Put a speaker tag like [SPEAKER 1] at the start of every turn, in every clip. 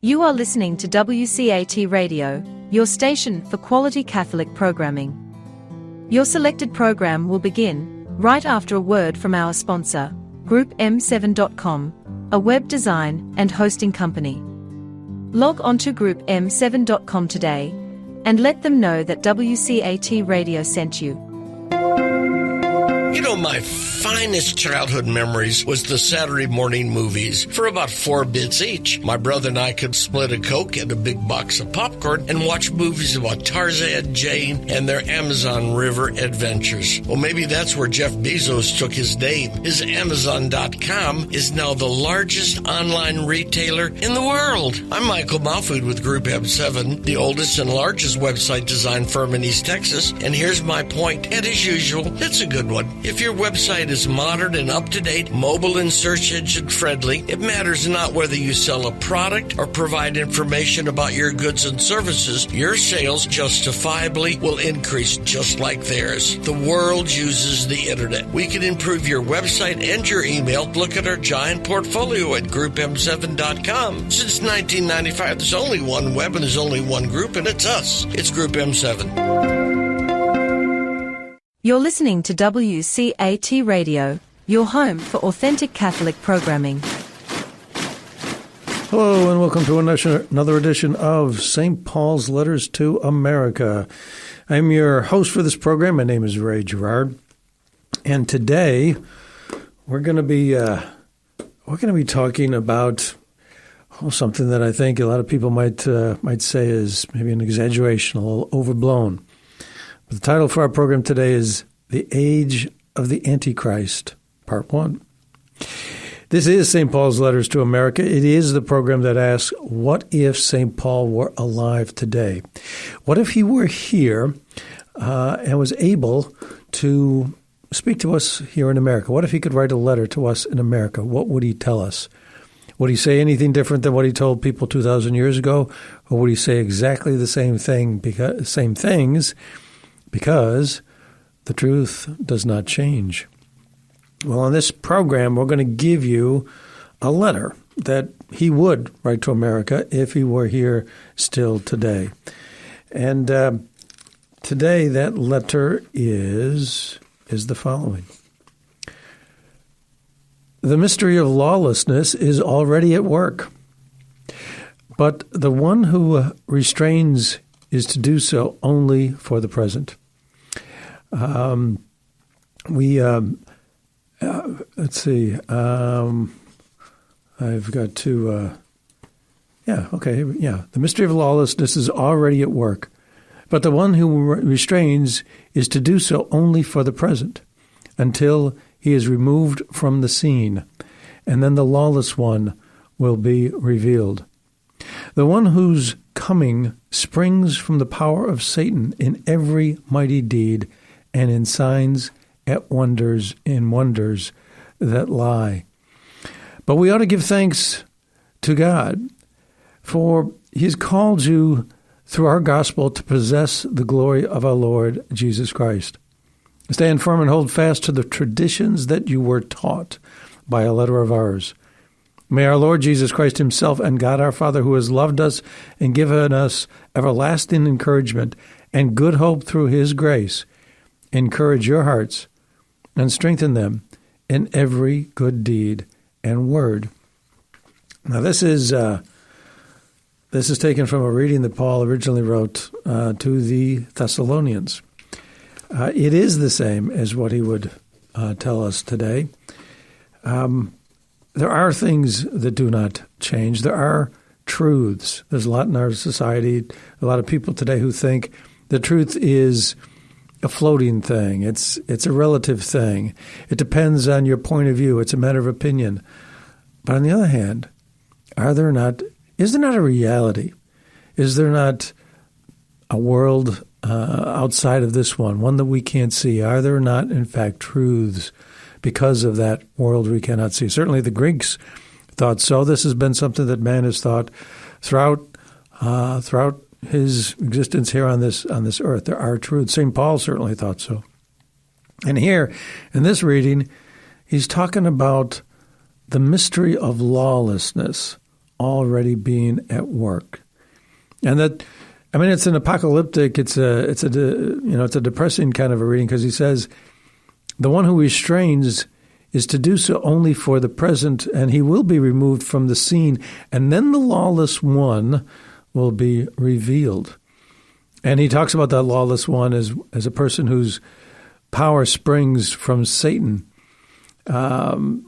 [SPEAKER 1] You are listening to WCAT Radio, your station for quality Catholic programming. Your selected program will begin right after a word from our sponsor, GroupM7.com, a web design and hosting company. Log on to GroupM7.com today and let them know that WCAT Radio sent you.
[SPEAKER 2] You know, my finest childhood memories was the Saturday morning movies for about 4 bits each. My brother and I could split a Coke and a big box of popcorn and watch movies about Tarzan, Jane, and their Amazon River adventures. Well, maybe that's where Jeff Bezos took his name. His Amazon.com is now the largest online retailer in the world. I'm Michael Mahfood with Group M7, the oldest and largest website design firm in East Texas. And here's my point, and as usual, it's a good one. If your website is modern and up-to-date, mobile and search engine friendly, it matters not whether you sell a product or provide information about your goods and services, your sales justifiably will increase just like theirs. The world uses the internet. We can improve your website and your email. Look at our giant portfolio at GroupM7.com. Since 1995, there's only one web and there's only one group, and it's us. It's Group M7.
[SPEAKER 1] You're listening to WCAT Radio, your home for authentic Catholic programming.
[SPEAKER 3] Hello and welcome to another edition of St. Paul's Letters to America. I'm your host for this program. My name is Gerard, and today we're going to be talking about something that I think a lot of people might say is maybe an exaggeration, a little overblown. The title for our program today is The Age of the Antichrist, Part 1. This is St. Paul's Letters to America. It is the program that asks, what if St. Paul were alive today? What if he were here and was able to speak to us here in America? What if he could write a letter to us in America? What would he tell us? Would he say anything different than what he told people 2,000 years ago? Or would he say exactly the same things? Because the truth does not change. Well, on this program, we're going to give you a letter that he would write to America if he were here still today. And today, that letter is the following. The mystery of lawlessness is already at work, but the one who restrains is to do so only for the present. Let's see. I've got to. The mystery of lawlessness is already at work, but the one who restrains is to do so only for the present, until he is removed from the scene, and then the lawless one will be revealed. The one whose coming springs from the power of Satan in every mighty deed and in signs and wonders that lie. But we ought to give thanks to God, for he has called you through our gospel to possess the glory of our Lord Jesus Christ. Stand firm and hold fast to the traditions that you were taught by a letter of ours. May our Lord Jesus Christ himself and God our Father, who has loved us and given us everlasting encouragement and good hope through his grace, encourage your hearts and strengthen them in every good deed and word. Now, this is taken from a reading that Paul originally wrote to the Thessalonians. It is the same as what he would tell us today. There are things that do not change. There are truths. There's a lot in our society, a lot of people today who think the truth is a floating thing. It's a relative thing. It depends on your point of view. It's a matter of opinion. But on the other hand, is there not a reality? Is there not a world outside of this one that we can't see? Are there not, in fact, truths because of that world we cannot see? Certainly the Greeks thought so. This has been something that man has thought throughout his existence here on this earth. There are truths. St. Paul certainly thought so. And here, in this reading, he's talking about the mystery of lawlessness already being at work. And that, I mean, it's an apocalyptic, it's a depressing kind of a reading, because he says, the one who restrains is to do so only for the present, and he will be removed from the scene, and then the lawless one will be revealed. And he talks about that lawless one as a person whose power springs from Satan. And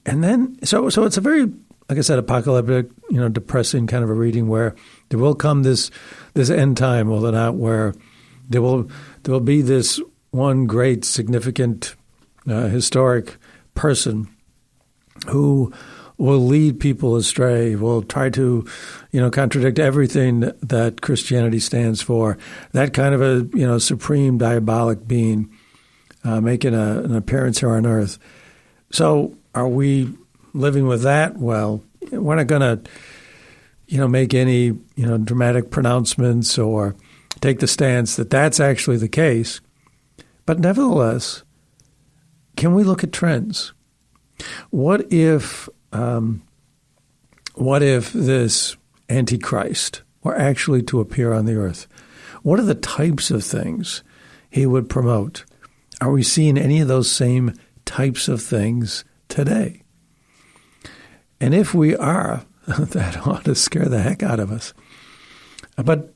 [SPEAKER 3] then so it's a very, like I said, apocalyptic, depressing kind of a reading, where there will come this end time, will it not, where there will be this one great, significant, historic person who will lead people astray, will try to, contradict everything that Christianity stands for. That kind of a, supreme diabolic being making an appearance here on earth. So are we living with that? Well, we're not going to, make any, dramatic pronouncements or take the stance that that's actually the case. But nevertheless, can we look at trends? What if this Antichrist were actually to appear on the earth? What are the types of things he would promote? Are we seeing any of those same types of things today? And if we are, that ought to scare the heck out of us. But,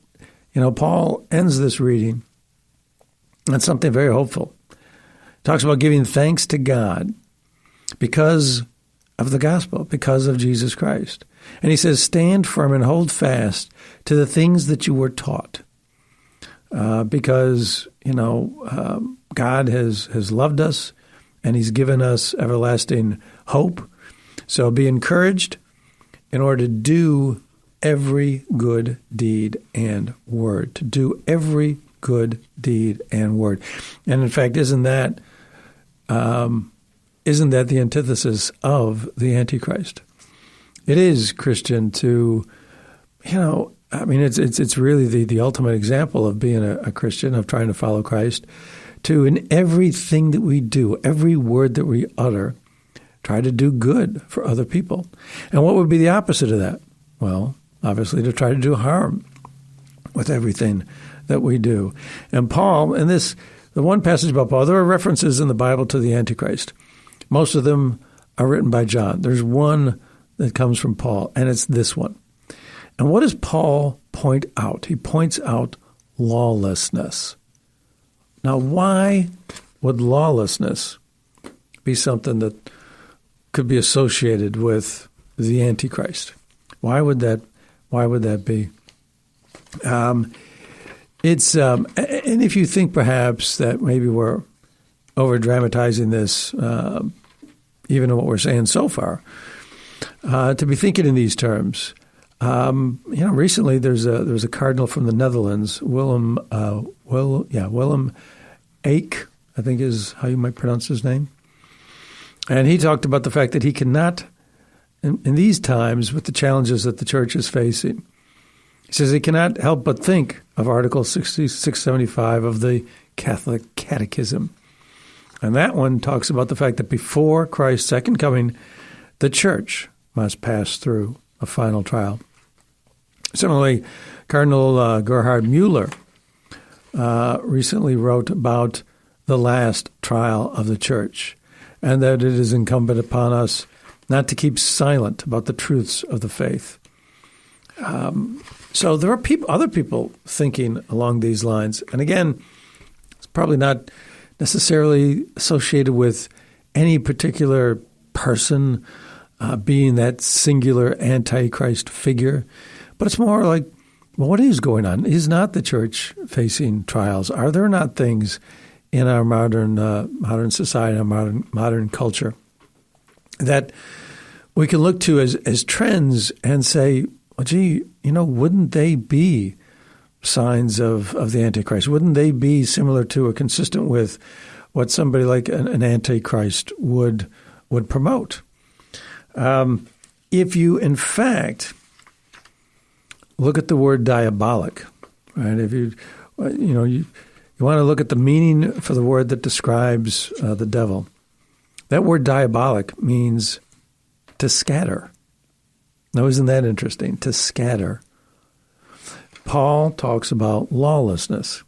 [SPEAKER 3] Paul ends this reading on something very hopeful. Talks about giving thanks to God because of the gospel, because of Jesus Christ. And he says, stand firm and hold fast to the things that you were taught. Because, God has loved us and he's given us everlasting hope. So be encouraged in order to do every good deed and word. To do every good deed and word. And in fact, isn't that the antithesis of the Antichrist? It is, Christian, to, it's really the ultimate example of being a Christian, of trying to follow Christ, to in everything that we do, every word that we utter, try to do good for other people. And what would be the opposite of that? Well, obviously to try to do harm with everything that we do. And Paul, the one passage about Paul, there are references in the Bible to the Antichrist. Most of them are written by John. There's one that comes from Paul, and it's this one. And what does Paul point out? He points out lawlessness. Now, why would lawlessness be something that could be associated with the Antichrist? Why would that be? And if you think perhaps that maybe we're over-dramatizing this, even in what we're saying so far, to be thinking in these terms. Recently there was a cardinal from the Netherlands, Willem Eijk, I think is how you might pronounce his name. And he talked about the fact that he cannot, in these times with the challenges that the church is facing, he says he cannot help but think of Article 675 of the Catholic Catechism. And that one talks about the fact that before Christ's second coming, the church must pass through a final trial. Similarly, Cardinal Gerard Mueller recently wrote about the last trial of the church, and that it is incumbent upon us not to keep silent about the truths of the faith. So there are other people thinking along these lines. And again, it's probably not necessarily associated with any particular person being that singular Antichrist figure, but it's more like, well, what is going on? Is not the church facing trials? Are there not things in our modern society, our modern culture, that we can look to as trends and say, well, gee, wouldn't they be signs of the Antichrist? Wouldn't they be similar to or consistent with what somebody like an Antichrist would promote? If you, in fact, look at the word diabolic, right? If you want to look at the meaning for the word that describes the devil, that word diabolic means to scatter Now, isn't that interesting? To scatter. Paul talks about lawlessness,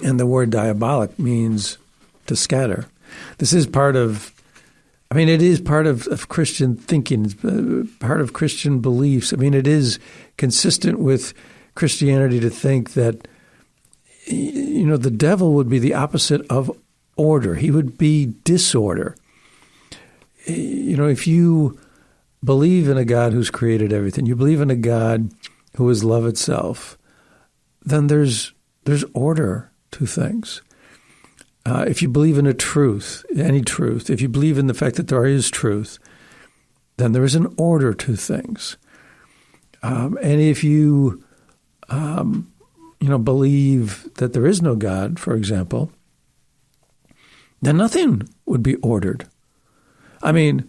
[SPEAKER 3] and the word diabolic means to scatter. This is part of, it is part of Christian thinking, it's part of Christian beliefs. It is consistent with Christianity to think that, the devil would be the opposite of order. He would be disorder. If you believe in a God who's created everything, you believe in a God who is love itself, then there's order to things. If you believe in a truth, any truth, if you believe in the fact that there is truth, then there is an order to things. And if you, believe that there is no God, for example, then nothing would be ordered. There's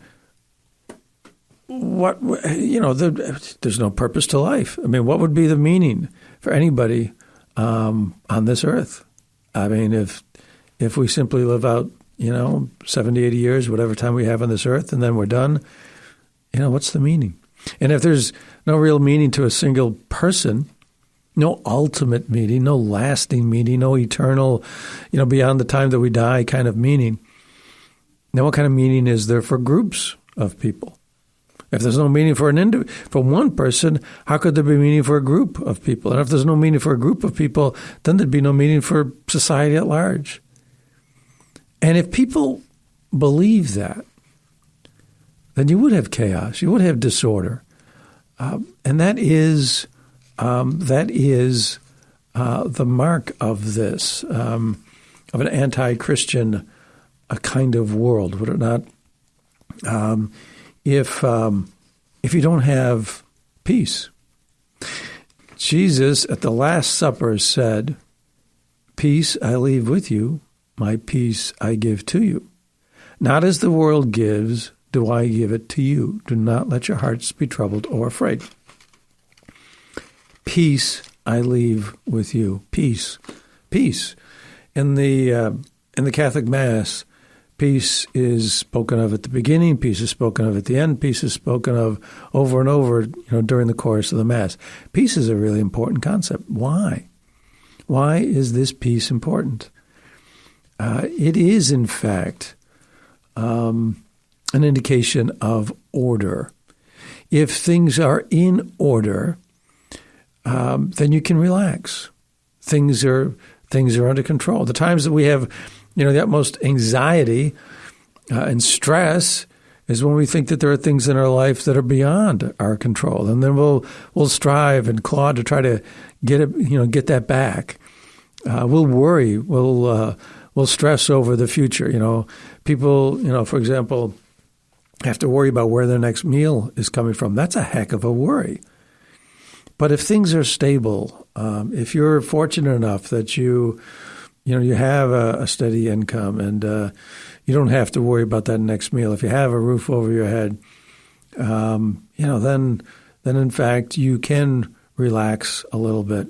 [SPEAKER 3] no purpose to life. What would be the meaning for anybody on this earth? If we simply live out, 70, 80 years, whatever time we have on this earth, and then we're done, what's the meaning? And if there's no real meaning to a single person, no ultimate meaning, no lasting meaning, no eternal, beyond the time that we die kind of meaning, then what kind of meaning is there for groups of people? If there's no meaning for for one person, how could there be meaning for a group of people? And if there's no meaning for a group of people, then there'd be no meaning for society at large. And if people believe that, then you would have chaos, you would have disorder, and that is the mark of this, of an anti-Christian kind of world, would it not? If you don't have peace. Jesus at the Last Supper said, "Peace I leave with you, my peace I give to you. Not as the world gives, do I give it to you. Do not let your hearts be troubled or afraid." Peace I leave with you. Peace. Peace. In the Catholic Mass, peace is spoken of at the beginning, peace is spoken of at the end, peace is spoken of over and over, during the course of the Mass. Peace is a really important concept. Why? Why is this peace important? It is, in fact, an indication of order. If things are in order, then you can relax. Things are under control. The times that we have the utmost anxiety and stress is when we think that there are things in our life that are beyond our control, and then we'll strive and claw to try to get that back. We'll worry. We'll stress over the future. People, for example, have to worry about where their next meal is coming from. That's a heck of a worry. But if things are stable, if you're fortunate enough that you have a steady income and you don't have to worry about that next meal. If you have a roof over your head, then in fact you can relax a little bit.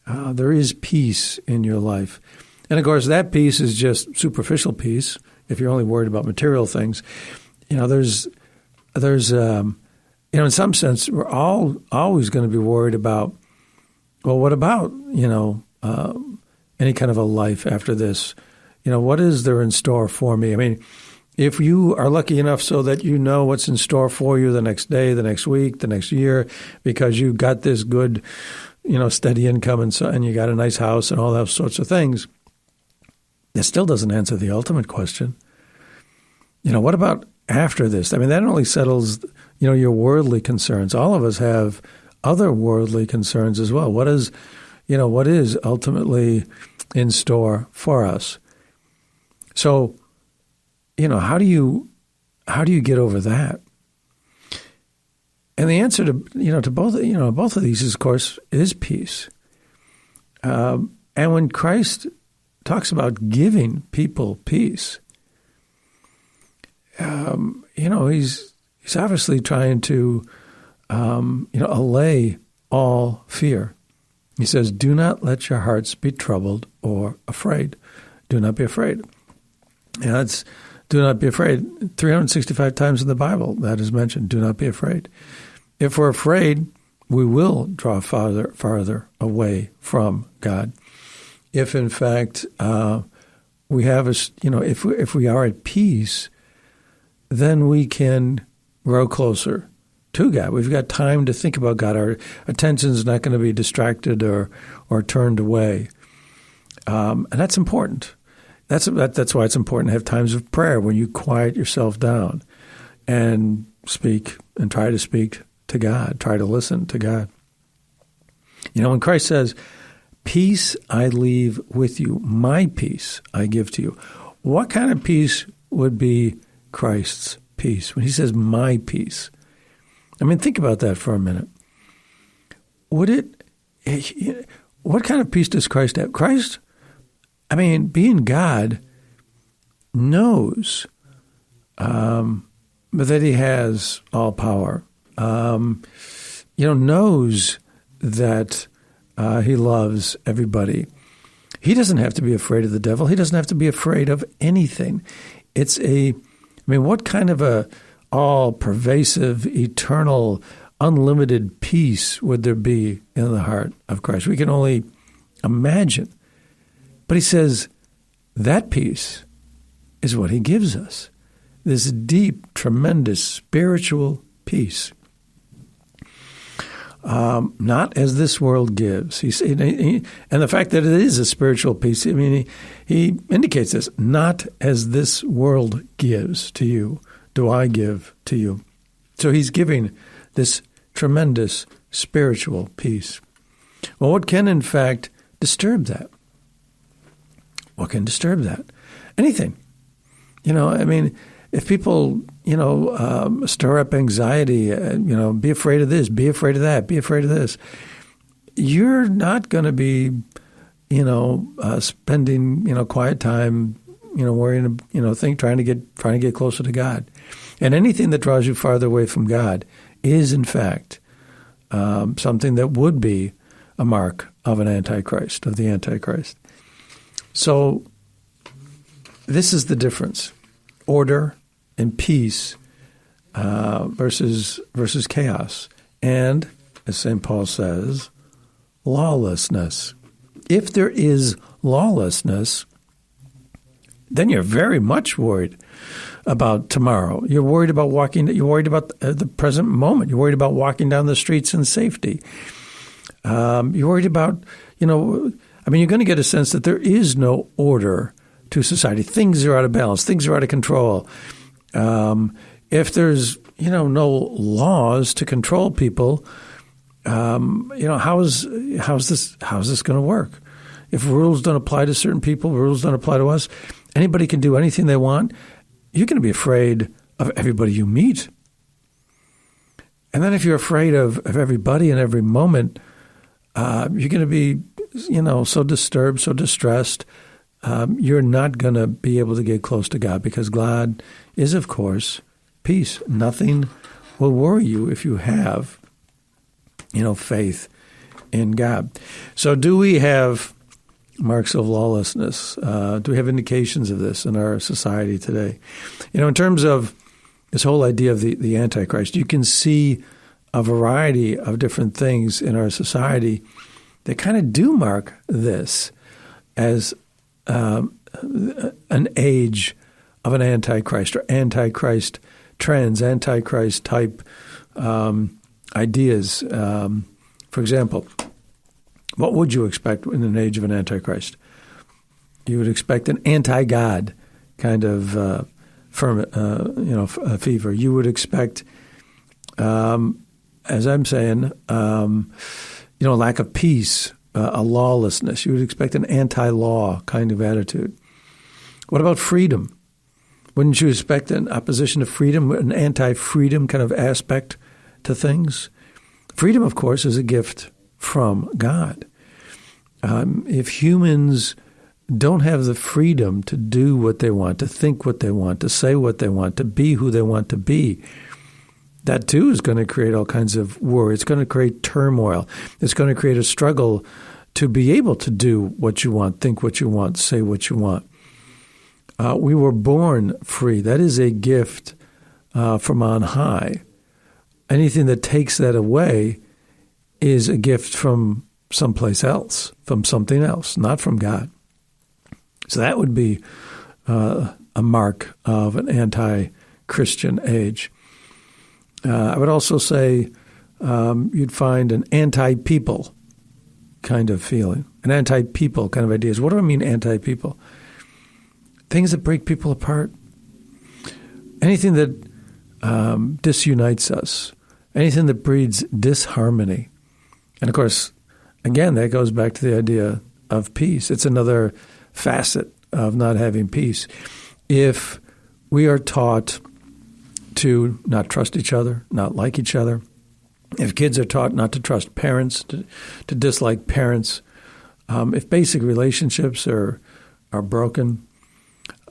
[SPEAKER 3] There is peace in your life. And of course that peace is just superficial peace. If you're only worried about material things, there's in some sense we're always going to be worried about, well, what about, any kind of a life after this? What is there in store for me? If you are lucky enough so that you know what's in store for you the next day, the next week, the next year, because you got this good, steady income and you got a nice house and all those sorts of things, it still doesn't answer the ultimate question. What about after this? That only settles, your worldly concerns. All of us have other worldly concerns as well. What is ultimately in store for us? So, how do you get over that? And the answer to both of these, of course, is peace. And when Christ talks about giving people peace, he's obviously trying to allay all fear. He says, "Do not let your hearts be troubled or afraid." Do not be afraid. That's do not be afraid. 365 times in the Bible that is mentioned. Do not be afraid. If we're afraid, we will draw farther away from God. If, in fact, we have if we are at peace, then we can grow closer to God. We've got time to think about God. Our attention is not going to be distracted or turned away, and that's important. That's why it's important to have times of prayer when you quiet yourself down and speak and try to speak to God, try to listen to God. When Christ says, "Peace I leave with you, my peace I give to you," what kind of peace would be Christ's peace when he says, "My peace"? I mean, think about that for a minute. What kind of peace does Christ have? Christ, being God, knows that he has all power. Knows that he loves everybody. He doesn't have to be afraid of the devil. He doesn't have to be afraid of anything. What kind of a all-pervasive, eternal, unlimited peace would there be in the heart of Christ? We can only imagine. But he says that peace is what he gives us, this deep, tremendous spiritual peace. Not as this world gives. And the fact that it is a spiritual peace, he indicates this, not as this world gives to you, do I give to you. So he's giving this tremendous spiritual peace. Well, what can, in fact, disturb that? What can disturb that? Anything. If people, stir up anxiety, be afraid of this, be afraid of that, be afraid of this, you're not going to be, spending, quiet time, worrying, trying to get closer to God. And anything that draws you farther away from God is, in fact, something that would be a mark of an Antichrist, of the Antichrist. So this is the difference. Order and peace versus chaos. And, as St. Paul says, lawlessness. If there is lawlessness, then you're very much worried about tomorrow. You're worried about you're worried about the present moment. You're worried about walking down the streets in safety. You're worried about, you're going to get a sense that there is no order to society. Things are out of balance. Things are out of control. If there's, no laws to control people, how's this going to work? If rules don't apply to certain people, rules don't apply to us, anybody can do anything they want, you're going to be afraid of everybody you meet. And then if you're afraid of everybody in every moment, you're going to be, so disturbed, so distressed. You're not going to be able to get close to God because God is, of course, peace. Nothing will worry you if you have, faith in God. So do we have marks of lawlessness? Do we have indications of this in our society today? In terms of this whole idea of the Antichrist, you can see a variety of different things in our society that kind of do mark this as an age of an Antichrist or Antichrist trends, Antichrist type ideas. For example, what would you expect in an age of an Antichrist? You would expect an anti-God kind of fever. You would expect, as I'm saying, lack of peace, a lawlessness. You would expect an anti-law kind of attitude. What about freedom? Wouldn't you expect an opposition to freedom, an anti-freedom kind of aspect to things? Freedom, of course, is a gift from God. If humans don't have the freedom to do what they want, to think what they want, to say what they want, to be who they want to be, that too is going to create all kinds of worry. It's going to create turmoil. It's going to create a struggle to be able to do what you want, think what you want, say what you want. We were born free. That is a gift from on high. anything that takes that away is a gift from someplace else, from something else, not from God. So that would be a mark of an anti-Christian age. I would also say you'd find an anti-people kind of feeling, an anti-people kind of ideas. What do I mean anti-people? Things that break people apart. Anything that disunites us. Anything that breeds disharmony. And of course, again, that goes back to the idea of peace. It's another facet of not having peace. If we are taught to not trust each other, not like each other, if kids are taught not to trust parents, to dislike parents, if basic relationships are broken,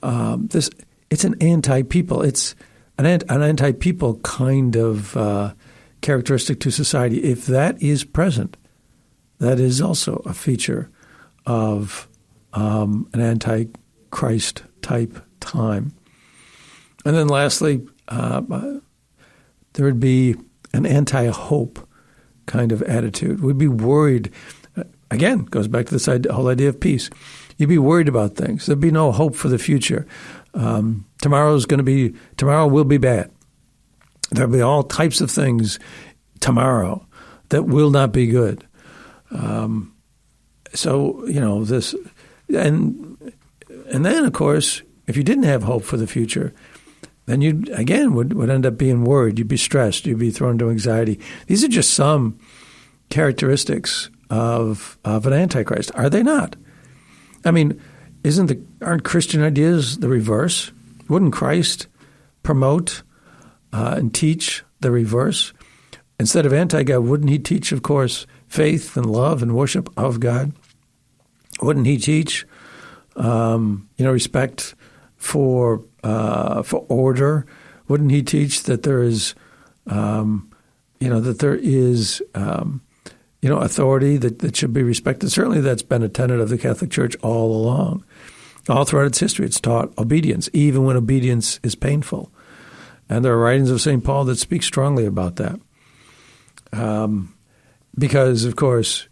[SPEAKER 3] it's an anti-people. It's an anti-people kind of characteristic to society. If that is present, that is also a feature of an anti-Christ type time. And then lastly, there would be an anti-hope kind of attitude. We'd be worried. Again, goes back to this whole idea of peace. You'd be worried about things. There'd be no hope for the future. Tomorrow will be bad. There'll be all types of things tomorrow that will not be good. This, and then of course, if you didn't have hope for the future, then you again would end up being worried. You'd be stressed. You'd be thrown into anxiety. These are just some characteristics of an antichrist. Are they not? I mean, aren't Christian ideas the reverse? Wouldn't Christ promote and teach the reverse? Instead of anti-God, wouldn't he teach, of course, faith and love and worship of God? Wouldn't he teach, respect for order? Wouldn't he teach that there is, authority that should be respected? Certainly, that's been a tenet of the Catholic Church all along. All throughout its history, it's taught obedience, even when obedience is painful. And there are writings of St. Paul that speak strongly about that. Because, of course,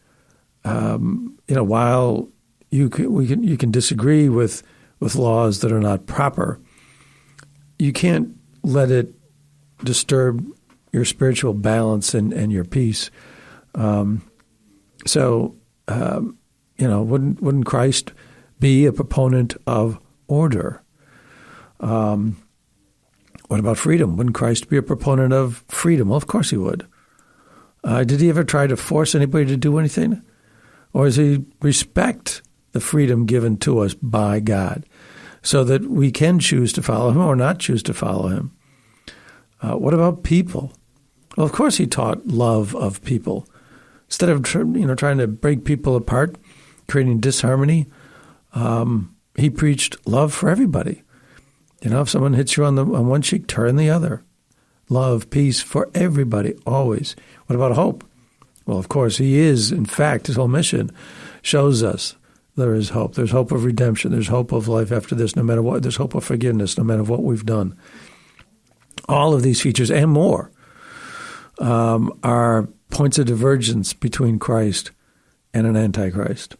[SPEAKER 3] while you can disagree with laws that are not proper, you can't let it disturb your spiritual balance and your peace. Wouldn't Christ be a proponent of order? What about freedom? Wouldn't Christ be a proponent of freedom? Well, of course he would. Did he ever try to force anybody to do anything? Or does he respect the freedom given to us by God so that we can choose to follow him or not choose to follow him? What about people? Well, of course he taught love of people. Instead of trying to break people apart, creating disharmony, he preached love for everybody. If someone hits you on one cheek, turn the other. Love, peace for everybody, always. What about hope? Well, of course, he is, in fact, his whole mission shows us there is hope. There's hope of redemption. There's hope of life after this, no matter what. There's hope of forgiveness, no matter what we've done. All of these features and more are points of divergence between Christ and an antichrist.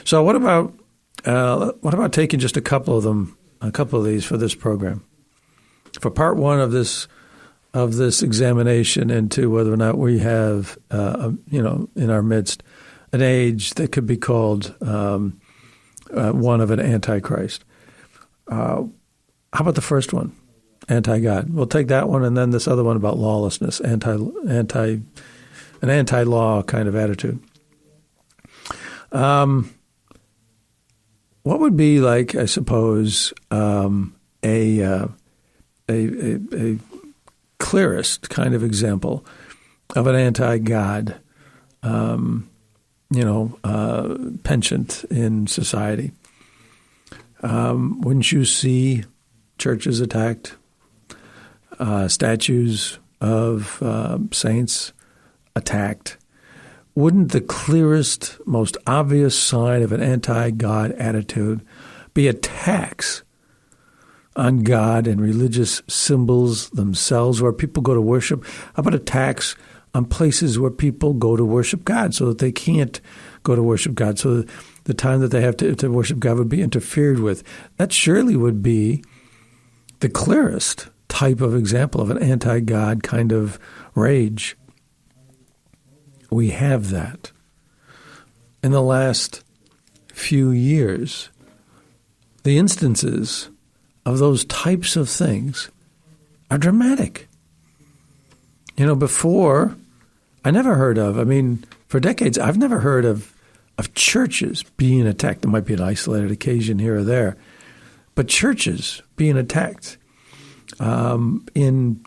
[SPEAKER 3] So what about taking just a couple of these for this program? For part one of this examination into whether or not we have, in our midst, an age that could be called one of an antichrist. How about the first one, anti-God? We'll take that one, and then this other one about lawlessness, an anti-law kind of attitude. What would be like, I suppose, a clearest kind of example of an anti-God, penchant in society? Wouldn't you see churches attacked, statues of saints attacked? Wouldn't the clearest, most obvious sign of an anti-God attitude be attacks on God and religious symbols themselves where people go to worship? How about attacks on places where people go to worship God so that they can't go to worship God, so the time that they have to worship God would be interfered with? That surely would be the clearest type of example of an anti-God kind of rage. We have that. In the last few years, the instances of those types of things are dramatic. Before, I never heard of, for decades, I've never heard of churches being attacked. There might be an isolated occasion here or there, but churches being attacked in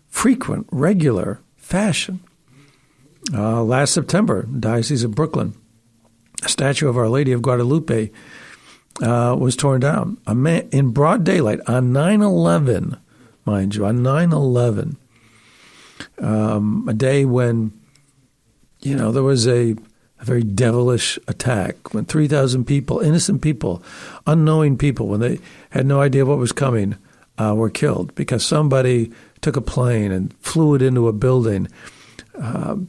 [SPEAKER 3] frequent, regular fashion. Last September, Diocese of Brooklyn, a statue of Our Lady of Guadalupe was torn down. A man in broad daylight on 9/11, mind you, on 9/11, a day when, there was a very devilish attack, when 3,000 people, innocent people, unknowing people, when they had no idea what was coming, were killed because somebody took a plane and flew it into a building,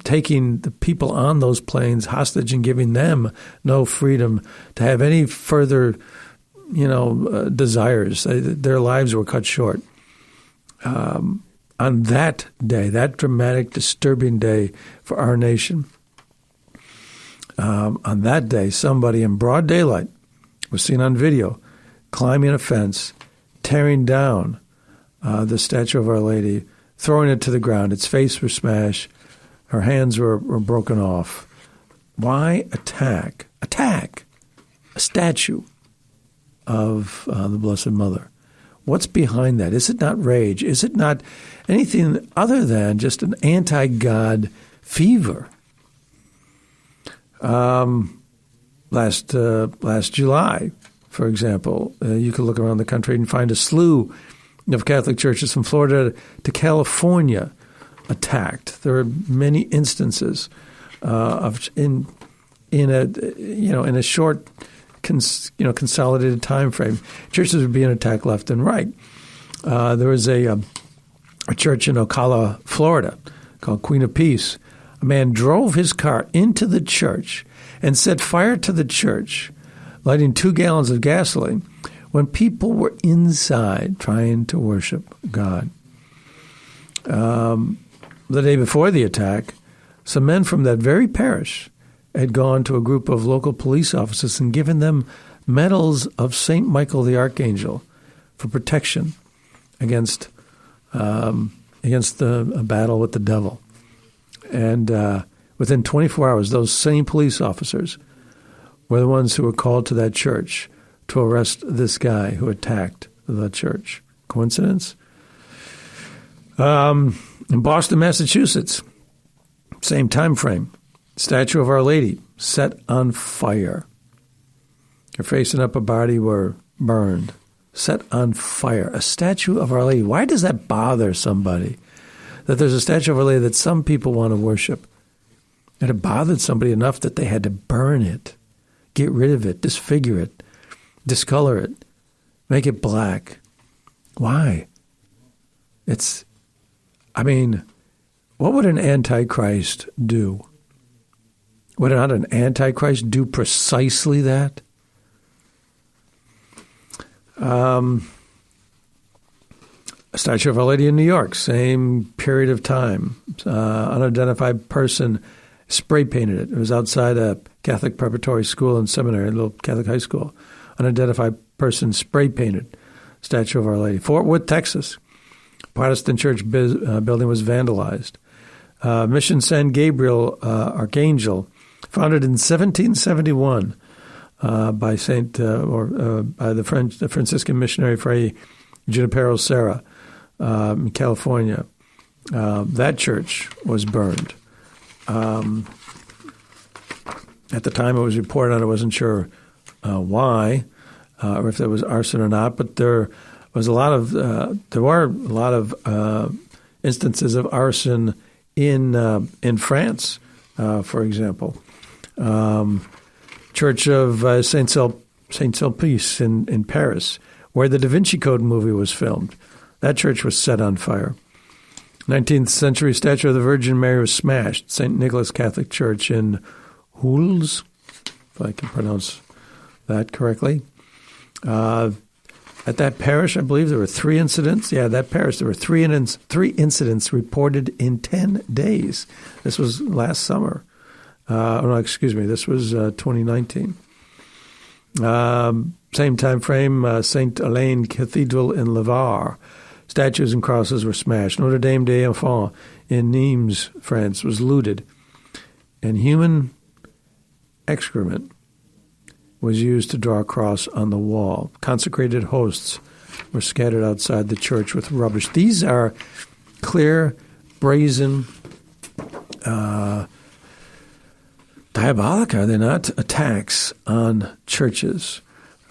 [SPEAKER 3] taking the people on those planes hostage and giving them no freedom to have any further, desires. Their lives were cut short. On that day, that dramatic, disturbing day for our nation, on that day, somebody in broad daylight was seen on video climbing a fence, tearing down the statue of Our Lady, throwing it to the ground. Its face was smashed. Her hands were broken off. Why attack a statue of the Blessed Mother? What's behind that? Is it not rage? Is it not anything other than just an anti-God fever? Last July, for example, you could look around the country and find a slew of Catholic churches from Florida to California attacked. There are many instances of in a short consolidated time frame. Churches are being attacked left and right. There was a church in Ocala, Florida, called Queen of Peace. A man drove his car into the church and set fire to the church, lighting 2 gallons of gasoline when people were inside trying to worship God. The day before the attack, some men from that very parish had gone to a group of local police officers and given them medals of St. Michael the Archangel for protection against the battle with the devil. And within 24 hours, those same police officers were the ones who were called to that church to arrest this guy who attacked the church. Coincidence? In Boston, Massachusetts, same time frame, statue of Our Lady set on fire. Her face and upper body were burned, set on fire. A statue of Our Lady. Why does that bother somebody? That there's a statue of Our Lady that some people want to worship. And it bothered somebody enough that they had to burn it, get rid of it, disfigure it, discolor it, make it black. Why? What would an antichrist do? Would not an antichrist do precisely that? A statue of Our Lady in New York, same period of time. Unidentified person spray painted it. It was outside a Catholic preparatory school and seminary, a little Catholic high school. Unidentified person spray painted statue of Our Lady. Fort Worth, Texas. Protestant church building was vandalized. Mission San Gabriel Archangel, founded in 1771 by by the Franciscan missionary Fray Junipero Serra in California. That church was burned. At the time it was reported on, I wasn't sure why, or if there was arson or not, but there were a lot of instances of arson in France, for example. Church of Saint Sulpice in Paris where the Da Vinci Code movie was filmed. That church was set on fire. 19th century statue of the Virgin Mary was smashed. St. Nicholas Catholic Church in Huls, if I can pronounce that correctly. At that parish, I believe there were 3 incidents. Yeah, that parish, there were three incidents reported in 10 days. This was last summer. This was 2019. Same time frame, St. Elaine Cathedral in Lavar. Statues and crosses were smashed. Notre Dame des Enfants in Nimes, France, was looted. And human excrement was used to draw a cross on the wall. Consecrated hosts were scattered outside the church with rubbish. These are clear, brazen, diabolic, are they not, attacks on churches.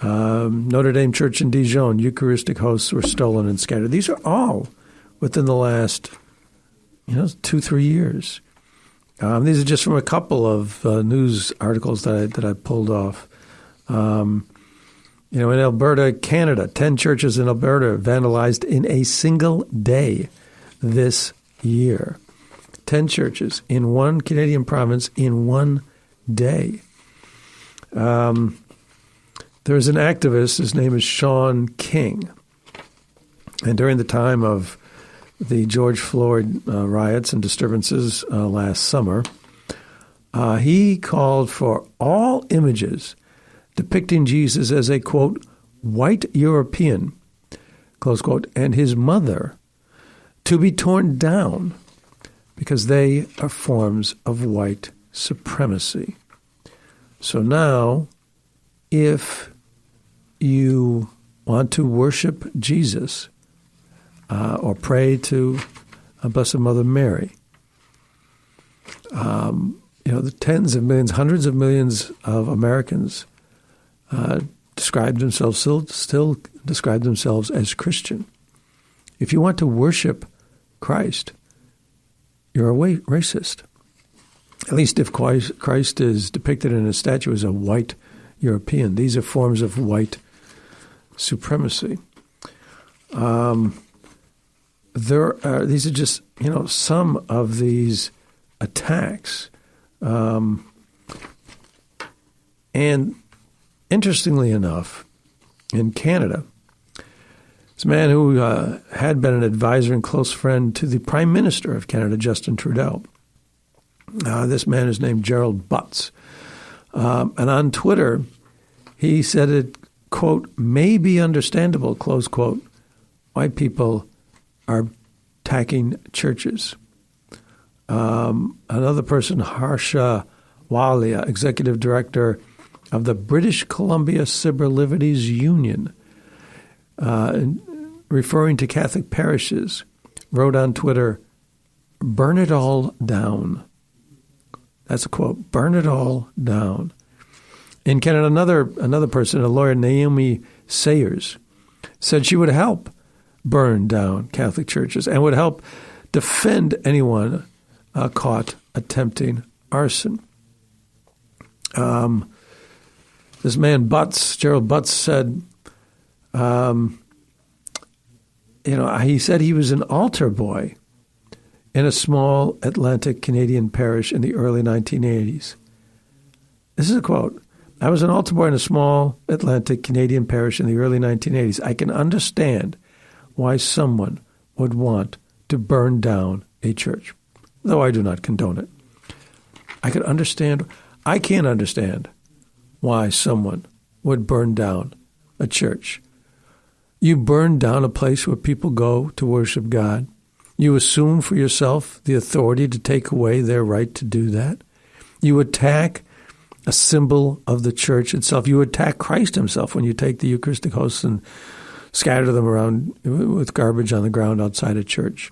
[SPEAKER 3] Notre Dame Church in Dijon, Eucharistic hosts were stolen and scattered. These are all within the last, 2-3 years. These are just from a couple of news articles that I pulled off. In Alberta, Canada, 10 churches in Alberta vandalized in a single day this year. 10 churches in one Canadian province in one day. There's an activist, his name is Sean King, and during the time of the George Floyd riots and disturbances last summer, he called for all images depicting Jesus as a, quote, white European, close quote, and his mother to be torn down because they are forms of white supremacy. So now, if you want to worship Jesus or pray to Blessed Mother Mary, the tens of millions, hundreds of millions of Americans still describe themselves as Christian. If you want to worship Christ, you're a racist. At least if Christ is depicted in a statue as a white European. These are forms of white supremacy. These are just, some of these attacks. And interestingly enough, in Canada, this man who had been an advisor and close friend to the Prime Minister of Canada, Justin Trudeau, this man is named Gerard Butts. And on Twitter, he said it, quote, may be understandable, close quote, why people are attacking churches. Another person, Harsha Walia, executive director of the British Columbia Civil Liberties Union, referring to Catholic parishes, wrote on Twitter, burn it all down. That's a quote, burn it all down. In Canada, another person, a lawyer, Naomi Sayers, said she would help burn down Catholic churches and would help defend anyone caught attempting arson. This man Gerald Butts said, he said he was an altar boy in a small Atlantic Canadian parish in the early 1980s. This is a quote. I was an altar boy in a small Atlantic Canadian parish in the early 1980s. I can understand why someone would want to burn down a church, though I do not condone it. I can't understand why someone would burn down a church. You burn down a place where people go to worship God. You assume for yourself the authority to take away their right to do that. You attack a symbol of the church itself. You attack Christ himself when you take the Eucharistic hosts and scatter them around with garbage on the ground outside a church.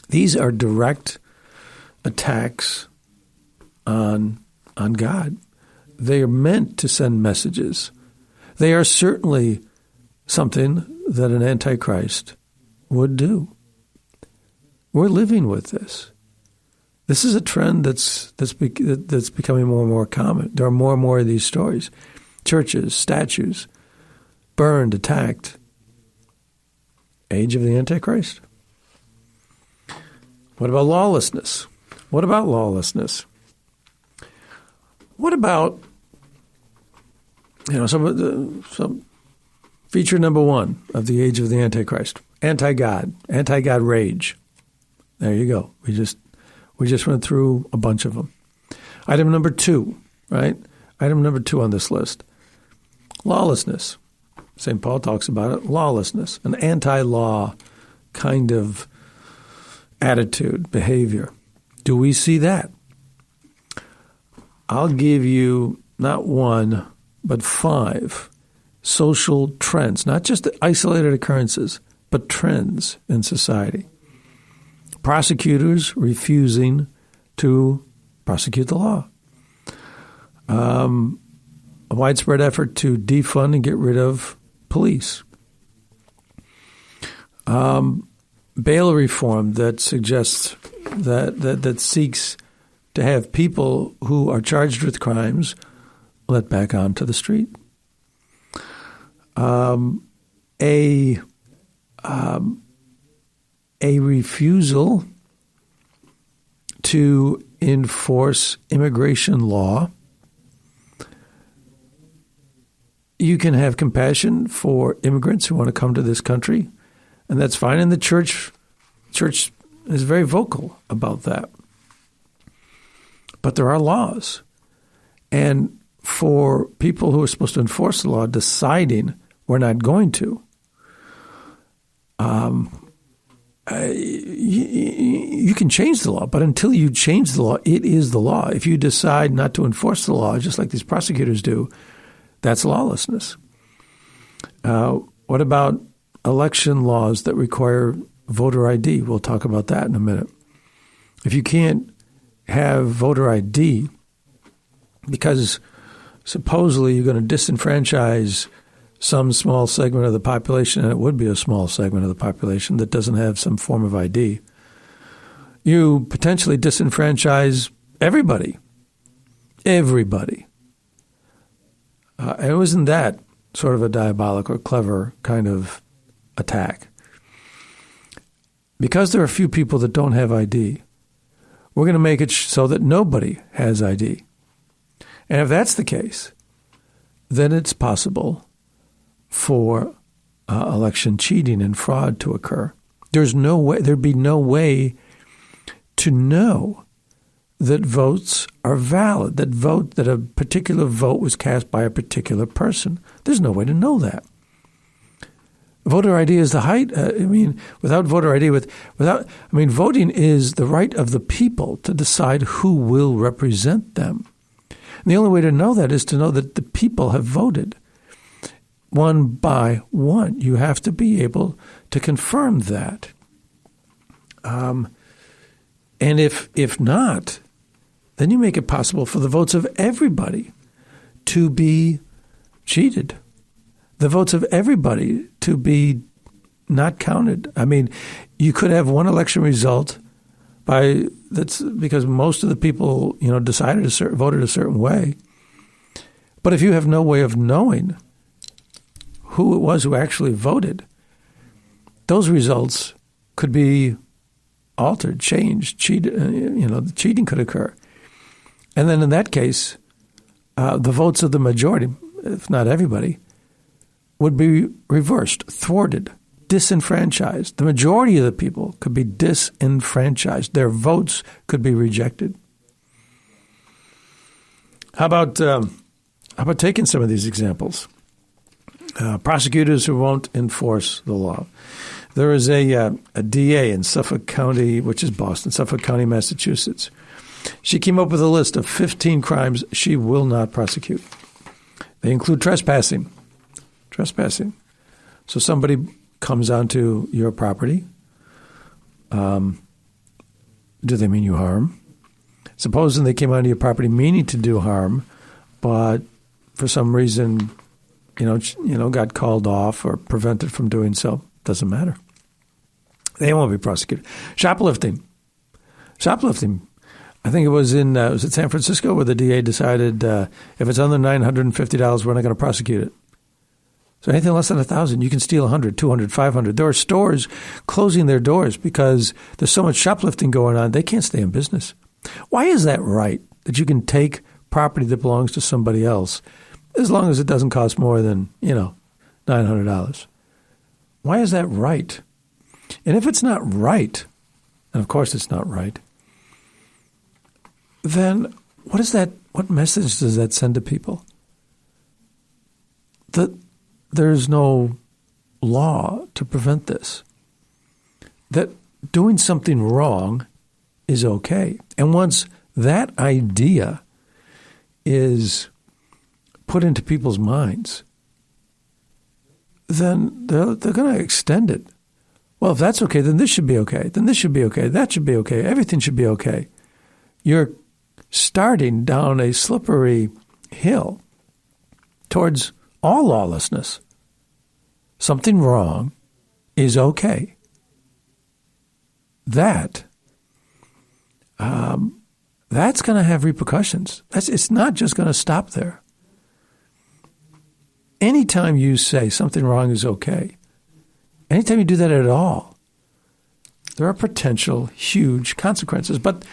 [SPEAKER 3] These are direct attacks on God. They are meant to send messages. They are certainly something that an antichrist would do. We're living with this. This is a trend that's becoming more and more common. There are more and more of these stories. Churches, statues burned, attacked. Age of the Antichrist. What about lawlessness? What about lawlessness? What about, some feature number one of the age of the Antichrist? Anti-God rage. There you go. We just went through a bunch of them. Item number two, right? Item number two on this list. Lawlessness. St. Paul talks about it. Lawlessness, an anti-law kind of attitude, behavior. Do we see that? I'll give you not one, but 5 social trends, not just isolated occurrences, but trends in society. Prosecutors refusing to prosecute the law. A widespread effort to defund and get rid of police. Bail reform that suggests that seeks to have people who are charged with crimes let back onto the street. A refusal to enforce immigration law. You can have compassion for immigrants who want to come to this country, and that's fine. And the church is very vocal about that. But there are laws. And for people who are supposed to enforce the law deciding we're not going to, you can change the law, but until you change the law, it is the law. If you decide not to enforce the law, just like these prosecutors do, that's lawlessness. What about election laws that require voter ID? We'll talk about that in a minute. If you can't have voter ID because supposedly you're going to disenfranchise some small segment of the population, and it would be a small segment of the population that doesn't have some form of ID, you potentially disenfranchise everybody. Everybody. And wasn't that sort of a diabolic or clever kind of attack? Because there are a few people that don't have ID, we're going to make it so that nobody has ID. And if that's the case, then it's possible for election cheating and fraud to occur. There'd be no way to know that votes are valid, that a particular vote was cast by a particular person. There's no way to know that. Voter ID is the height. Without voter ID, voting is the right of the people to decide who will represent them. And the only way to know that is to know that the people have voted one by one. You have to be able to confirm that. And if not, then you make it possible for the votes of everybody to be cheated. The votes of everybody to be not counted. You could have one election result that's because most of the people, decided voted a certain way. But if you have no way of knowing who it was who actually voted, those results could be altered, changed, cheated. The cheating could occur. And then in that case, the votes of the majority, if not everybody, would be reversed, thwarted, disenfranchised. The majority of the people could be disenfranchised. Their votes could be rejected. How about taking some of these examples? Prosecutors who won't enforce the law. There is a DA in Suffolk County, which is Boston, Suffolk County, Massachusetts. She came up with a list of 15 crimes she will not prosecute. They include trespassing. So somebody comes onto your property. Do they mean you harm? Supposing they came onto your property meaning to do harm, but for some reason, got called off or prevented from doing so. Doesn't matter. They won't be prosecuted. Shoplifting. I think it was was it San Francisco where the DA decided if it's under $950, we're not going to prosecute it. So anything less than 1,000, you can steal 100, 200, 500. There are stores closing their doors because there's so much shoplifting going on, they can't stay in business. Why is that right, that you can take property that belongs to somebody else as long as it doesn't cost more than, $900? Why is that right? And if it's not right, and of course it's not right, then what message does that send to people? That there's no law to prevent this. That doing something wrong is okay. And once that idea is put into people's minds, then they're going to extend it. Well, if that's okay, then this should be okay. Then this should be okay. That should be okay. Everything should be okay. You're starting down a slippery hill towards all lawlessness. Something wrong is okay. That's going to have repercussions. It's not just going to stop there. Anytime you say something wrong is okay, anytime you do that at all, there are potential huge consequences. But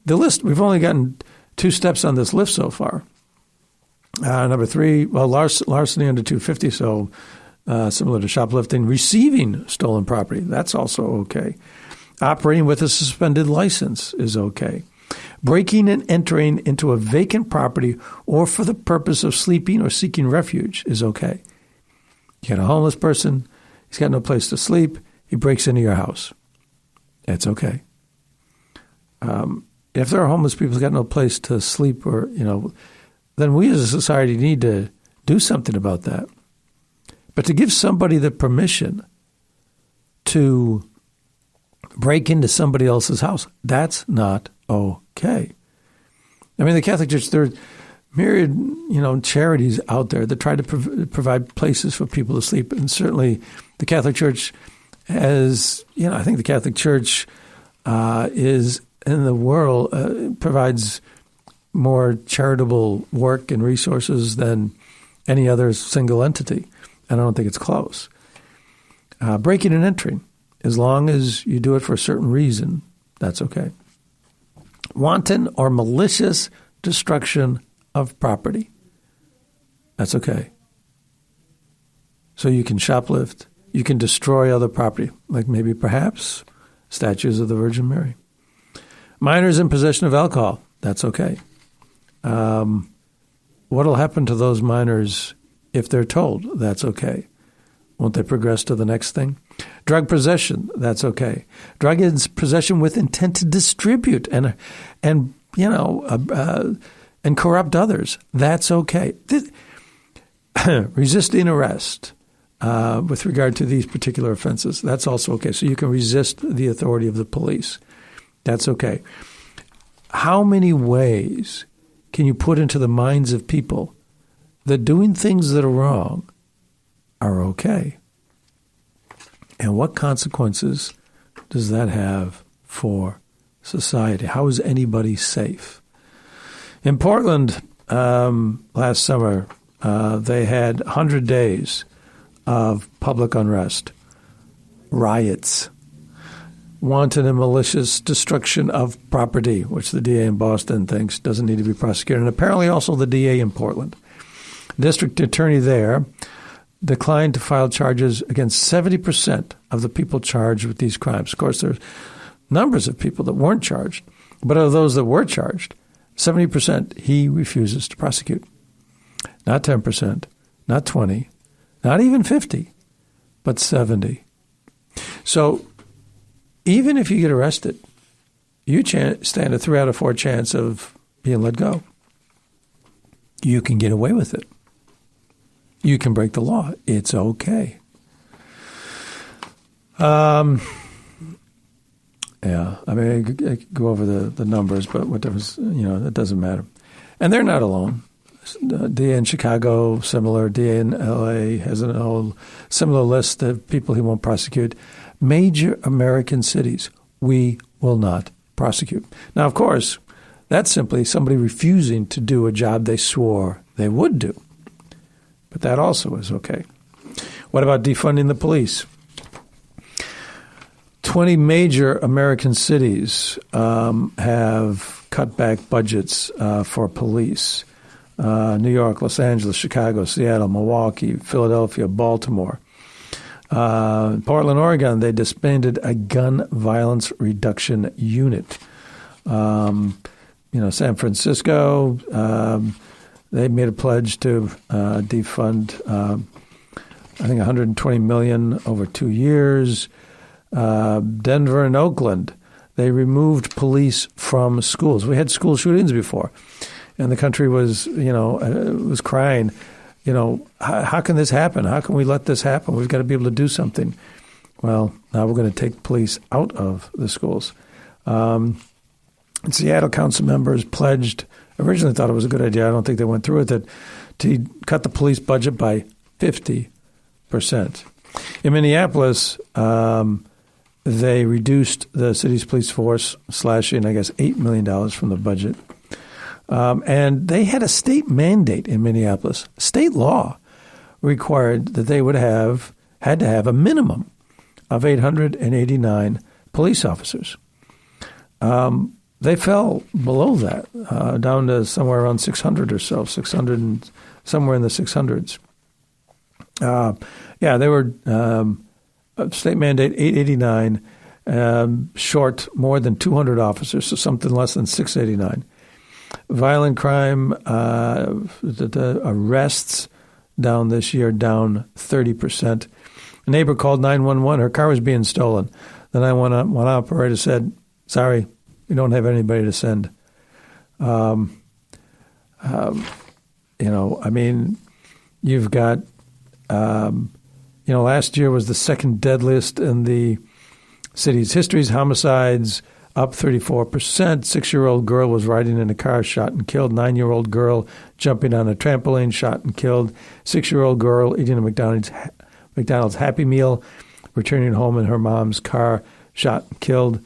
[SPEAKER 3] the list, we've only gotten 2 steps on this list so far. Number 3, larceny under $250, so similar to shoplifting. Receiving stolen property, that's also okay. Operating with a suspended license is okay. Breaking and entering into a vacant property or for the purpose of sleeping or seeking refuge is okay. You got a homeless person, he's got no place to sleep, he breaks into your house. It's okay. If there are homeless people who've got no place to sleep or, then we as a society need to do something about that. But to give somebody the permission to break into somebody else's house, that's not okay. I mean, the Catholic Church, there are myriad, charities out there that try to provide places for people to sleep. And certainly the Catholic Church has, I think the Catholic Church is in the world, provides more charitable work and resources than any other single entity. And I don't think it's close. Breaking and entering, as long as you do it for a certain reason, that's okay. Wanton or malicious destruction of property, that's okay. So you can shoplift, you can destroy other property, like maybe perhaps statues of the Virgin Mary. Minors in possession of alcohol, that's okay. What will happen to those minors if they're told that's okay? Won't they progress to the next thing? Drug possession, that's okay. Drug possession with intent to distribute and corrupt others, that's okay. Resisting arrest with regard to these particular offenses, that's also okay. So you can resist the authority of the police. That's okay. How many ways can you put into the minds of people that doing things that are wrong are okay? And what consequences does that have for society? How is anybody safe? In Portland last summer, they had 100 days of public unrest, riots, wanton and malicious destruction of property, which the DA in Boston thinks doesn't need to be prosecuted, and apparently also the DA in Portland. District attorney there declined to file charges against 70% of the people charged with these crimes. Of course, there's numbers of people that weren't charged, but of those that were charged, 70% he refuses to prosecute. Not 10%, not 20, not even 50, but 70. So even if you get arrested, you stand a 3 out of 4 chance of being let go. You can get away with it. You can break the law. It's okay. Yeah, I mean, I could go over the numbers, but what difference, it doesn't matter. And they're not alone. DA in Chicago, similar. DA in L.A. has a whole similar list of people he won't prosecute. Major American cities, we will not prosecute. Now, of course, that's simply somebody refusing to do a job they swore they would do. But that also is okay. What about defunding the police? 20 major American cities have cut back budgets for police. New York, Los Angeles, Chicago, Seattle, Milwaukee, Philadelphia, Baltimore. In Portland, Oregon, they disbanded a gun violence reduction unit. San Francisco, they made a pledge to defund, I think, $120 million over 2 years. Denver and Oakland, they removed police from schools. We had school shootings before, and the country was, was crying, how can this happen? How can we let this happen? We've got to be able to do something. Well, now we're going to take police out of the schools. Seattle council members pledged, originally thought it was a good idea, I don't think they went through with it, to cut the police budget by 50%. In Minneapolis, they reduced the city's police force, slashing, I guess, $8 million from the budget. And they had a state mandate in Minneapolis. State law required that they had to have a minimum of 889 police officers. They fell below that, down to somewhere around 600 or so, 600 and somewhere in the 600s. They were state mandate 889, short more than 200 officers, so something less than 689. Violent crime, the arrests down this year, down 30%. A neighbor called 911. Her car was being stolen. The 911 operator said, "Sorry, we don't have anybody to send." You've got, last year was the second deadliest in the city's histories. Homicides up 34%. 6-year-old girl was riding in a car, shot and killed. 9-year-old girl jumping on a trampoline, shot and killed. 6-year-old girl eating a McDonald's Happy Meal, returning home in her mom's car, shot and killed.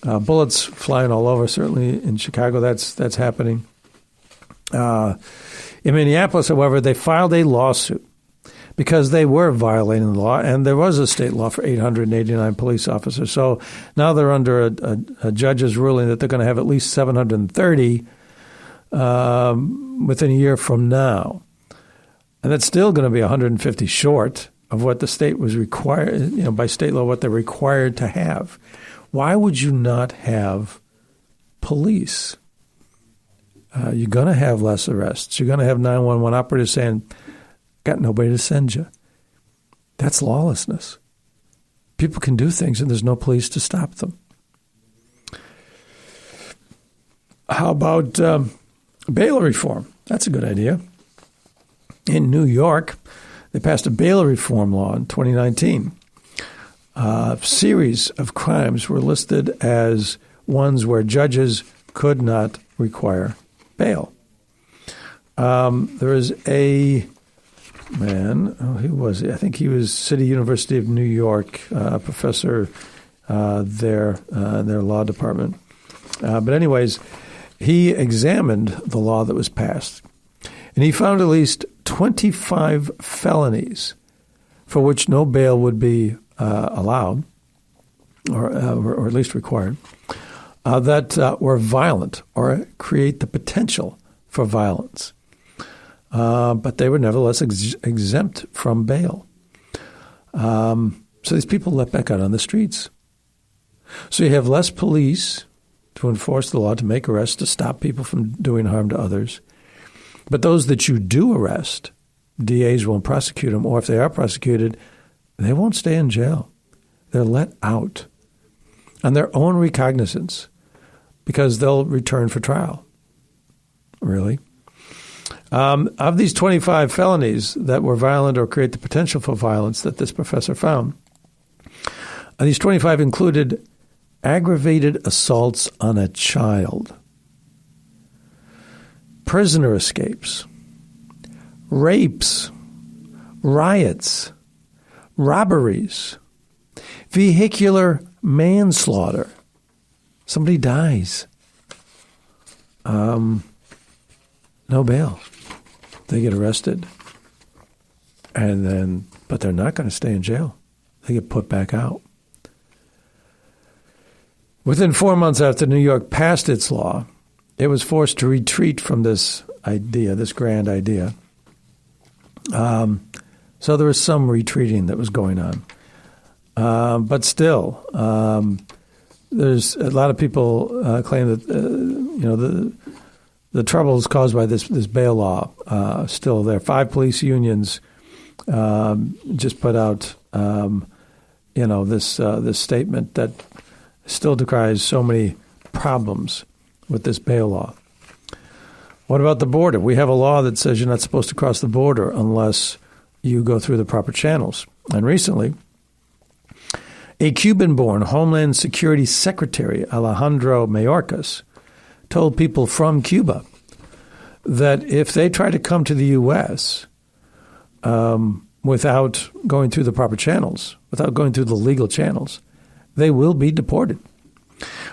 [SPEAKER 3] Bullets flying all over, certainly in Chicago, that's happening. In Minneapolis, however, they filed a lawsuit because they were violating the law, and there was a state law for 889 police officers. So now they're under a judge's ruling that they're going to have at least 730 within a year from now. And that's still going to be 150 short of what the state was required, by state law, what they're required to have. Why would you not have police? You're going to have less arrests. You're going to have 911 operators saying, "Got nobody to send you." That's lawlessness. People can do things and there's no police to stop them. How about bail reform? That's a good idea. In New York, they passed a bail reform law in 2019. A series of crimes were listed as ones where judges could not require bail. There is a man, who was he? I think he was City University of New York, professor there in their law department. But anyways, he examined the law that was passed, and he found at least 25 felonies for which no bail would be allowed, or at least required, that were violent or create the potential for violence. But they were nevertheless exempt from bail. So these people let back out on the streets. So you have less police to enforce the law, to make arrests, to stop people from doing harm to others. But those that you do arrest, DAs won't prosecute them, or if they are prosecuted, they won't stay in jail. They're let out on their own recognizance because they'll return for trial. Really? Of these 25 felonies that were violent or create the potential for violence that this professor found, these 25 included aggravated assaults on a child, prisoner escapes, rapes, riots, robberies, vehicular manslaughter. Somebody dies. No bail. They get arrested. And then but they're not going to stay in jail. They get put back out. Within 4 months after New York passed its law, it was forced to retreat from this idea, this grand idea. So there was some retreating that was going on. But still, there's a lot of people claim that, the troubles caused by this bail law still there. 5 police unions just put out, this statement that still decries so many problems with this bail law. What about the border? We have a law that says you're not supposed to cross the border unless you go through the proper channels. And recently, a Cuban-born Homeland Security Secretary, Alejandro Mayorkas, told people from Cuba that if they try to come to the U.S. Without going through the proper channels, without going through the legal channels, they will be deported.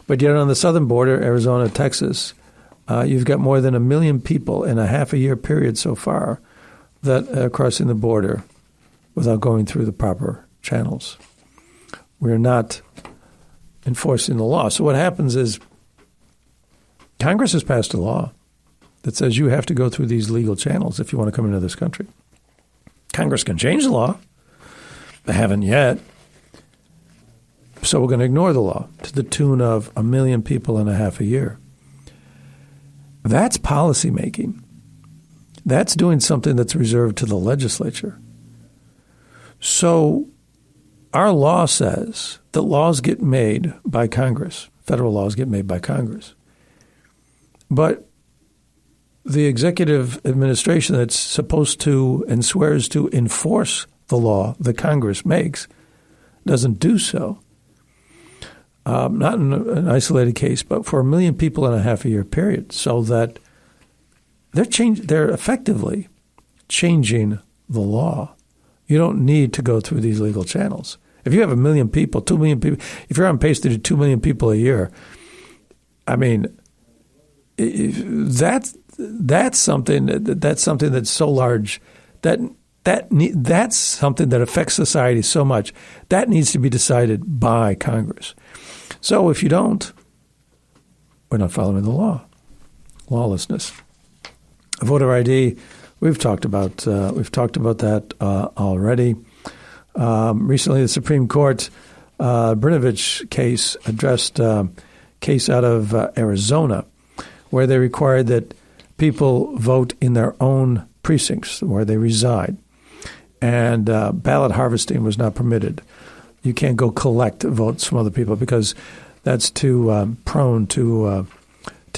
[SPEAKER 3] But yet on the southern border, Arizona, Texas, you've got more than 1 million people in a half-a-year period so far that are crossing the border without going through the proper channels. We're not enforcing the law. So what happens is Congress has passed a law that says you have to go through these legal channels if you want to come into this country. Congress can change the law. They haven't yet. So we're going to ignore the law to the tune of 1 million people in a half a year. That's policy making. That's doing something that's reserved to the legislature. So our law says that laws get made by Congress. Federal laws get made by Congress. But the executive administration that's supposed to and swears to enforce the law that Congress makes doesn't do so. Not in an isolated case, but for 1 million people in a half-a-year period, so that they're effectively changing the law. You don't need to go through these legal channels. If you have 1 million people, 2 million people, if you're on pace to do 2 million people a year, I mean, that's something that's so large that's something that affects society so much that needs to be decided by Congress. So if you don't, we're not following the law. Lawlessness. Voter ID. We've talked about that already. Recently, the Supreme Court Brnovich case addressed a case out of Arizona, where they required that people vote in their own precincts where they reside, and ballot harvesting was not permitted. You can't go collect votes from other people because that's too prone to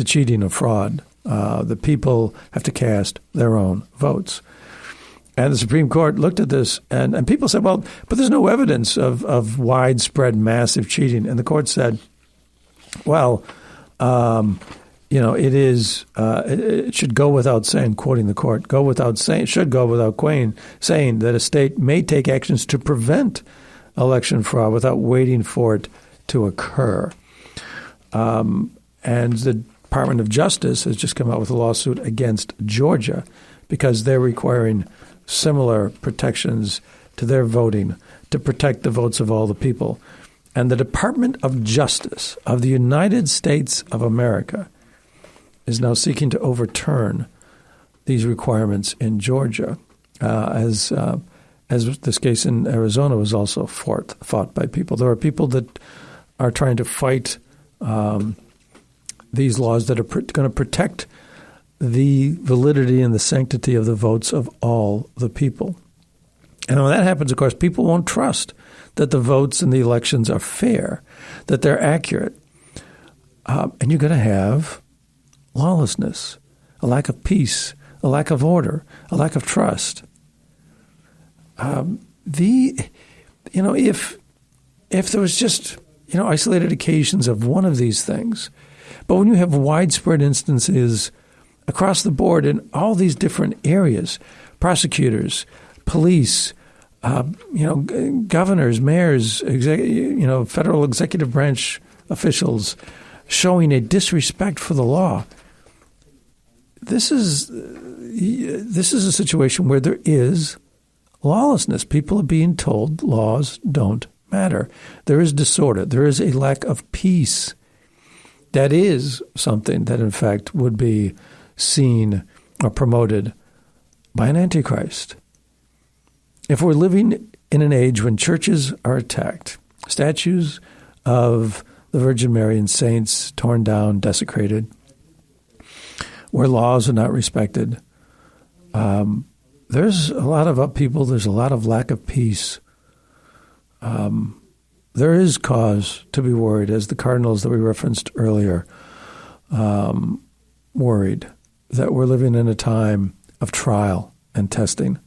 [SPEAKER 3] cheating or fraud. The people have to cast their own votes. And the Supreme Court looked at this, and people said, well, but there's no evidence of widespread, massive cheating. And the court said, well, it should go without saying, quoting the court, should go without saying that a state may take actions to prevent election fraud without waiting for it to occur. And the Department of Justice has just come out with a lawsuit against Georgia because they're requiring similar protections to their voting to protect the votes of all the people. And the Department of Justice of the United States of America is now seeking to overturn these requirements in Georgia, as this case in Arizona was also fought by people. There are people that are trying to fight these laws that are going to protect the validity and the sanctity of the votes of all the people. And when that happens, of course, people won't trust that the votes in the elections are fair, that they're accurate. And you're going to have lawlessness, a lack of peace, a lack of order, a lack of trust. If there was just isolated occasions of one of these things, but when you have widespread instances across the board in all these different areas, prosecutors, police, governors, mayors, federal executive branch officials showing a disrespect for the law. This is a situation where there is lawlessness. People are being told laws don't matter. There is disorder. There is a lack of peace. That is something that, in fact, would be seen or promoted by an antichrist. If we're living in an age when churches are attacked, statues of the Virgin Mary and saints torn down, desecrated, where laws are not respected, there's a lot of upheaval. There's a lot of lack of peace. There is cause to be worried, as the cardinals that we referenced earlier worried, that we're living in a time of trial and testing.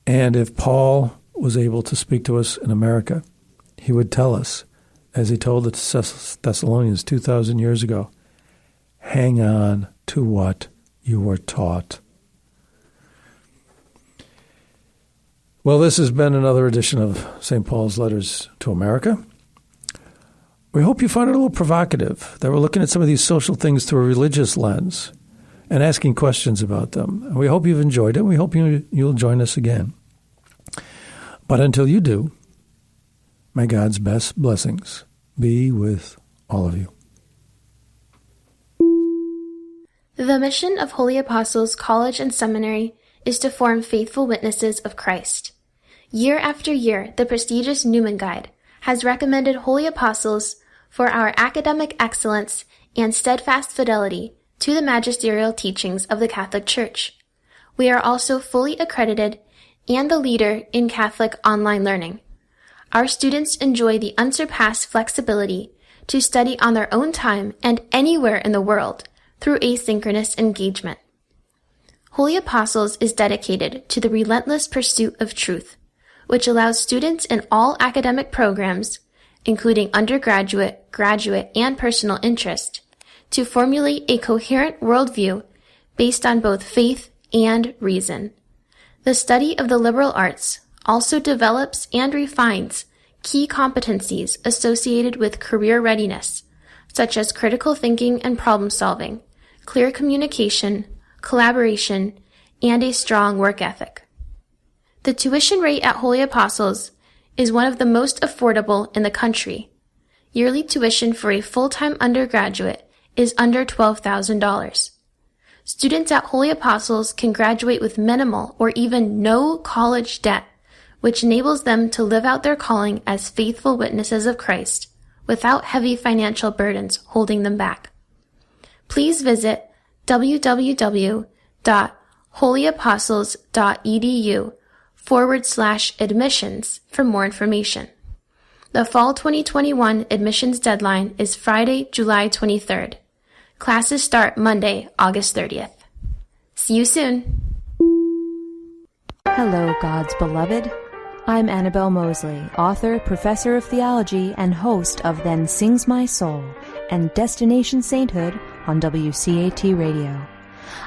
[SPEAKER 3] And if Paul was able to speak to us in America, he would tell us, as he told the Thessalonians 2,000 years ago, hang on to what you were taught. Well, this has been another edition of St. Paul's Letters to America. We hope you found it a little provocative, that we're looking at some of these social things through a religious lens and asking questions about them. And we hope you've enjoyed it. We hope you'll join us again. But until you do, may God's best blessings be with all of you.
[SPEAKER 4] The mission of Holy Apostles College and Seminary is to form faithful witnesses of Christ. Year after year, the prestigious Newman Guide has recommended Holy Apostles for our academic excellence and steadfast fidelity to the magisterial teachings of the Catholic Church. We are also fully accredited and the leader in Catholic online learning. Our students enjoy the unsurpassed flexibility to study on their own time and anywhere in the world through asynchronous engagement. Holy Apostles is dedicated to the relentless pursuit of truth, which allows students in all academic programs, including undergraduate, graduate, and personal interest, to formulate a coherent worldview based on both faith and reason. The study of the liberal arts also develops and refines key competencies associated with career readiness, such as critical thinking and problem solving, clear communication, collaboration, and a strong work ethic. The tuition rate at Holy Apostles is one of the most affordable in the country. Yearly tuition for a full-time undergraduate is under $12,000. Students at Holy Apostles can graduate with minimal or even no college debt, which enables them to live out their calling as faithful witnesses of Christ without heavy financial burdens holding them back. Please visit www.holyapostles.edu/admissions for more information. The Fall 2021 admissions deadline is Friday, July 23rd. Classes start Monday, August 30th. See you soon.
[SPEAKER 5] Hello, God's beloved. I'm Annabelle Mosley, author, professor of theology, and host of Then Sings My Soul and Destination Sainthood on WCAT Radio.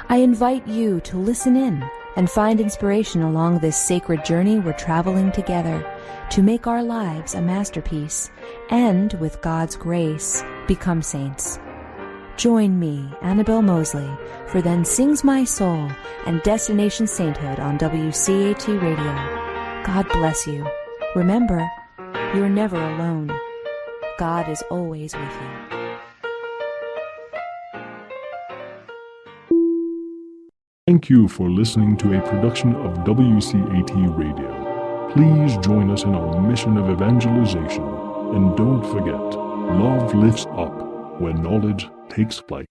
[SPEAKER 5] I invite you to listen in and find inspiration along this sacred journey we're traveling together to make our lives a masterpiece and, with God's grace, become saints. Join me, Annabelle Mosley, for Then Sings My Soul and Destination Sainthood on WCAT Radio. God bless you. Remember, you're never alone. God is always with you.
[SPEAKER 6] Thank you for listening to a production of WCAT Radio. Please join us in our mission of evangelization. And don't forget, love lifts up when knowledge takes flight.